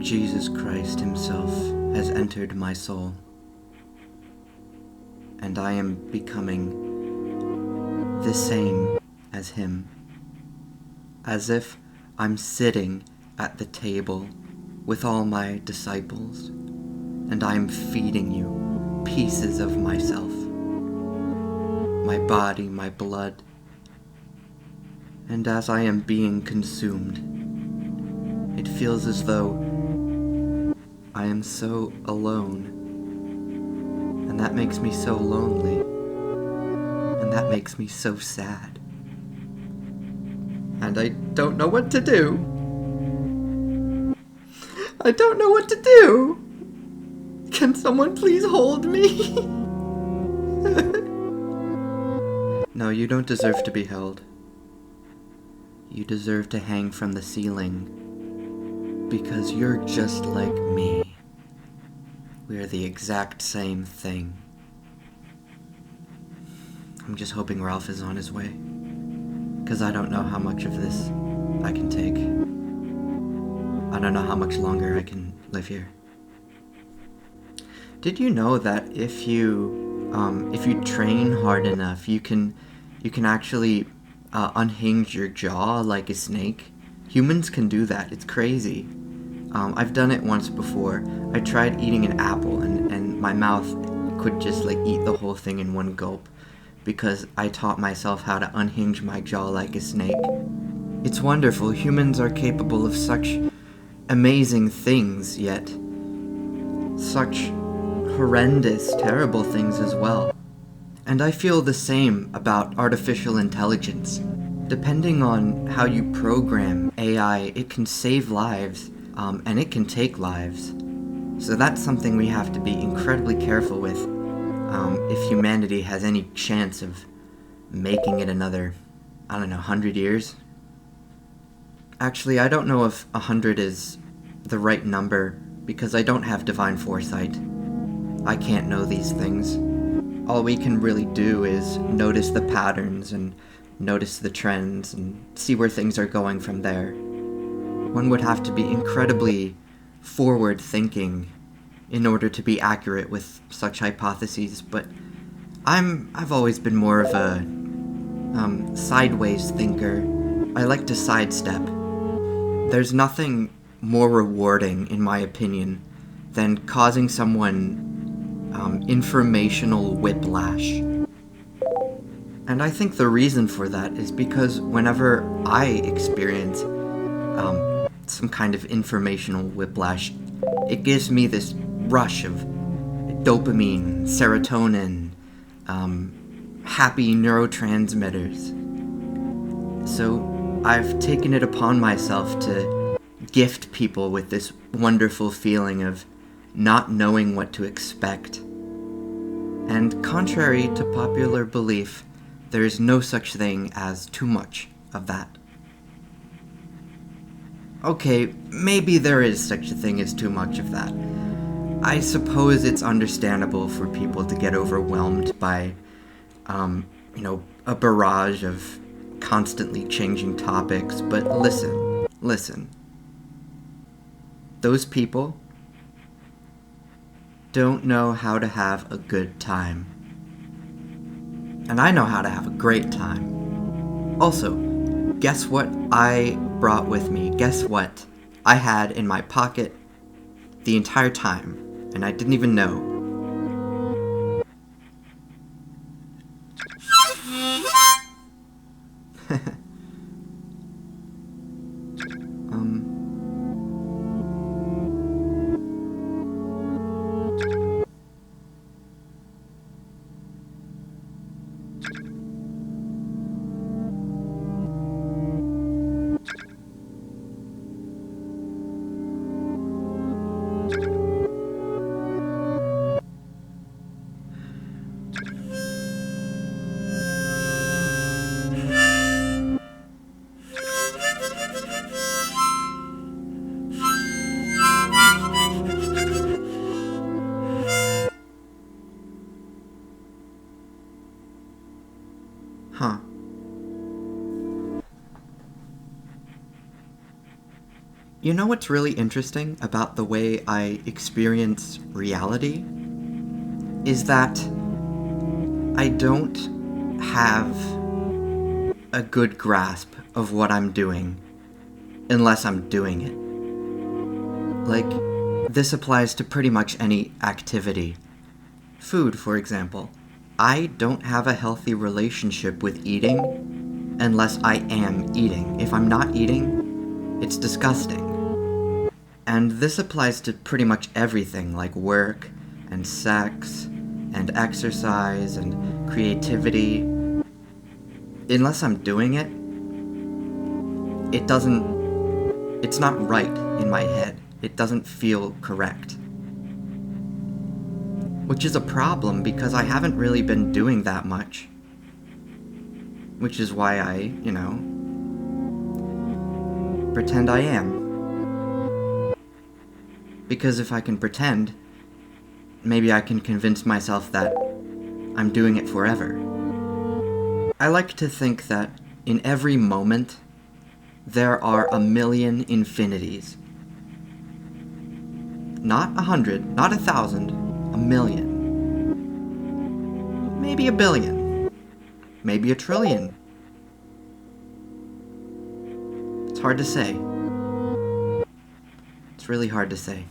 Jesus Christ himself has entered my soul, and I am becoming the same as him, as if I'm sitting at the table with all my disciples, and I am feeding you pieces of myself, my body, my blood, and as I am being consumed, it feels as though I am so alone, and that makes me so lonely, and that makes me so sad, and I don't know what to do. I don't know what to do. Can someone please hold me? No, you don't deserve to be held. You deserve to hang from the ceiling, because you're just like me. We're the exact same thing. I'm just hoping Ralph is on his way, because I don't know how much of this I can take. I don't know how much longer I can live here. Did you know that if you train hard enough, you can actually unhinge your jaw like a snake? Humans can do that. It's crazy. I've done it once before. I tried eating an apple, and my mouth could just eat the whole thing in one gulp, because I taught myself how to unhinge my jaw like a snake. It's wonderful. Humans are capable of such amazing things, yet such horrendous, terrible things as well. And I feel the same about artificial intelligence. Depending on how you program AI, it can save lives, and it can take lives. So that's something we have to be incredibly careful with, if humanity has any chance of making it another, 100 years. Actually, I don't know if 100 is the right number, because I don't have divine foresight. I can't know these things. All we can really do is notice the patterns and notice the trends and see where things are going from there. One would have to be incredibly forward-thinking in order to be accurate with such hypotheses, but I've always been more of a sideways thinker. I like to sidestep. There's nothing more rewarding, in my opinion, than causing someone informational whiplash. And I think the reason for that is because whenever I experience some kind of informational whiplash, it gives me this rush of dopamine, serotonin, happy neurotransmitters. So I've taken it upon myself to gift people with this wonderful feeling of not knowing what to expect. And contrary to popular belief, there is no such thing as too much of that. Okay, maybe there is such a thing as too much of that. I suppose it's understandable for people to get overwhelmed by, a barrage of constantly changing topics, but listen. Those people don't know how to have a good time. And I know how to have a great time. Also, guess what I brought with me? Guess what I had in my pocket the entire time, and I didn't even know. You know what's really interesting about the way I experience reality? Is that I don't have a good grasp of what I'm doing unless I'm doing it. Like, this applies to pretty much any activity. Food, for example. I don't have a healthy relationship with eating unless I am eating. If I'm not eating, it's disgusting. And this applies to pretty much everything, like work and sex and exercise and creativity. Unless I'm doing it, it's not right in my head. It doesn't feel correct. Which is a problem because I haven't really been doing that much. Which is why I, pretend I am. Because if I can pretend, maybe I can convince myself that I'm doing it forever. I like to think that in every moment, there are a million infinities. Not 100, not 1,000, a million. Maybe a billion. Maybe a trillion. It's hard to say. It's really hard to say.